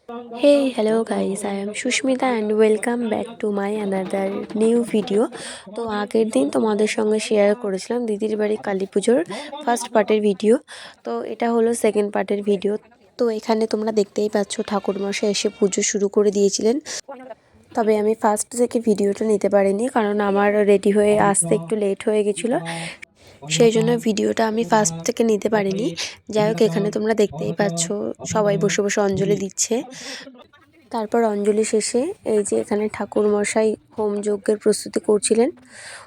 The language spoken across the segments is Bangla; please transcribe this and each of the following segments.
Hey, hello guys, I am Susmita and welcome back to my another new video. তো আগের দিন তোমাদের সঙ্গে শেয়ার করেছিলাম দিদির বাড়ি কালী পুজোর ফার্স্ট পার্টের ভিডিও। তো এটা হলো সেকেন্ড পার্টের ভিডিও। তো এখানে তোমরা দেখতেই পাচ্ছ ঠাকুরমশাই এসে পুজো শুরু করে দিয়েছিলেন। তবে আমি ফার্স্ট থেকে ভিডিওটা নিতে পারিনি, কারণ আমার রেডি হয়ে আসতে একটু লেট হয়ে গেছিলো, সেই জন্য ভিডিওটা আমি ফার্স্ট থেকে নিতে পারিনি। যাই হোক, এখানে তোমরা দেখতেই পাচ্ছ সবাই বসে বসে অঞ্জলি দিচ্ছে। তারপর অঞ্জলি শেষে এই যে এখানে ঠাকুরমশাই হোমযজ্ঞের প্রস্তুতি করছিলেন।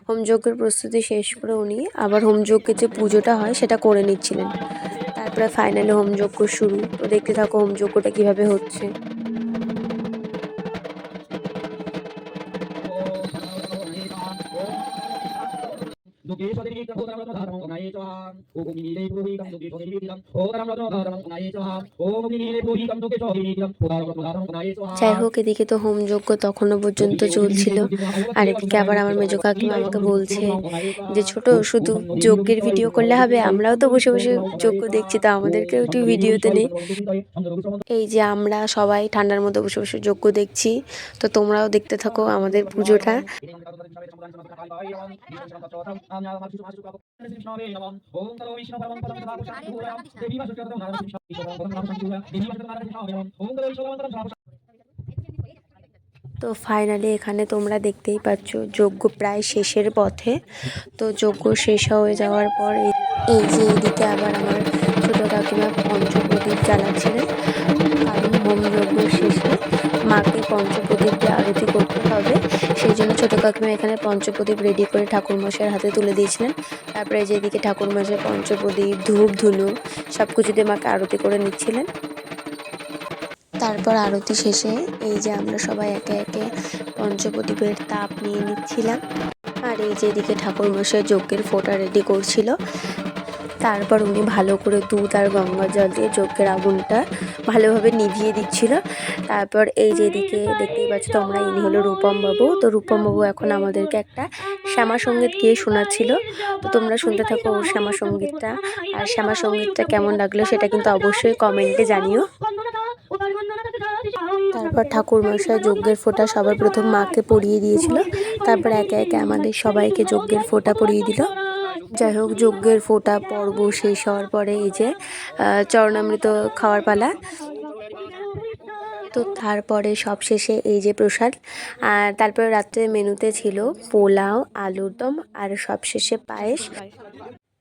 হোমযজ্ঞের প্রস্তুতি শেষ করে উনি আবার হোমযজ্ঞের যে পুজোটা হয় সেটা করে নিচ্ছিলেন। তারপরে ফাইনালি হোমযজ্ঞ শুরু। তো দেখতে থাকো হোমযজ্ঞটা কিভাবে হচ্ছে। যাই হোক, এদিকে তো হোমযজ্ঞ তখনও পর্যন্ত চলছিল, আর এদিকে আবার আমার মেজো কাকিমা আমাকে বলছে যে ছোট, শুধু যজ্ঞের ভিডিও করলে হবে? আমরাও তো বসে বসে যজ্ঞ দেখছি, তা আমাদেরকেও একটু ভিডিওতে নেই। এই যে আমরা সবাই ঠান্ডার মধ্যে বসে বসে যজ্ঞ দেখছি, তো তোমরাও দেখতে থাকো আমাদের পুজোটা। তো ফাইনালি এখানে তোমরা দেখতেই পাচ্ছ যজ্ঞ প্রায় শেষের পথে। তো যজ্ঞ শেষ হয়ে যাওয়ার পর এই যে এদিকে আবার আমার ছোটো কাকিমা পঞ্চপ্রদীপ জ্বালাচ্ছিলেন, কারণ হোম যজ্ঞ শেষে মাকে পঞ্চপ্রদীপ দিয়ে আরতি করতে হবে, সেই জন্য ছোটো কাকিমা এখানে পঞ্চপ্রদীপ রেডি করে ঠাকুরমশাইয়ের হাতে তুলে দিয়েছিলেন। তারপরে যে এদিকে ঠাকুরমশাই পঞ্চপ্রদীপ, ধূপ, ধুনো সব কিছু দিয়ে মাকে আরতি করে নিচ্ছিলেন। তারপর আরতি শেষে এই যে আমরা সবাই একে একে পঞ্চপ্রদীপের তাপ নিয়ে নিচ্ছিলাম, আর এই যে এদিকে ঠাকুরমশাই যজ্ঞের ফোঁটা রেডি করছিল। তারপর উনি ভালো করে দুধ আর গঙ্গা জল দিয়ে যজ্ঞের আগুনটা ভালোভাবে নিভিয়ে দিচ্ছিল। তারপর এই যে এদিকে দেখতেই পাচ্ছ তোমরা, ইনি হলো রূপম বাবু। তো রূপম বাবু এখন আমাদেরকে একটা শ্যামা সঙ্গীত গিয়ে শোনাচ্ছিল। তো তোমরা শুনতে থাকো ওর শ্যামা সঙ্গীতটা, আর শ্যামা সঙ্গীতটা কেমন লাগলো সেটা কিন্তু অবশ্যই কমেন্টে জানিও। তারপর ঠাকুরমশাই যজ্ঞের ফোঁটা সবার প্রথম মাকে পরিয়ে দিয়েছিল, তারপর একে একে আমাদের সবাইকে যজ্ঞের ফোঁটা পরিয়ে দিল। যাই হোক, যজ্ঞের ফোঁটা পর্ব শেষ হওয়ার পরে এই যে চরণামৃত খাওয়ার পালা। তো তারপরে সব শেষে এই যে প্রসাদ, আর তারপরে রাত্রে মেনুতে ছিল পোলাও, আলুর দম, আর সব শেষে পায়েস।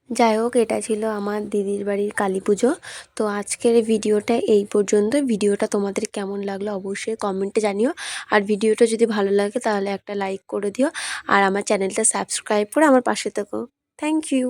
যাই হোক, এটা ছিল আমার দিদির বাড়ির কালী পুজো। তো আজকের ভিডিওটা এই পর্যন্ত। ভিডিওটা তোমাদের কেমন লাগলো অবশ্যই কমেন্টে জানিও, আর ভিডিওটা যদি ভালো লাগে তাহলে একটা লাইক করে দিও, আর আমার চ্যানেলটা সাবস্ক্রাইব করে আমার পাশে থেকো। Thank you.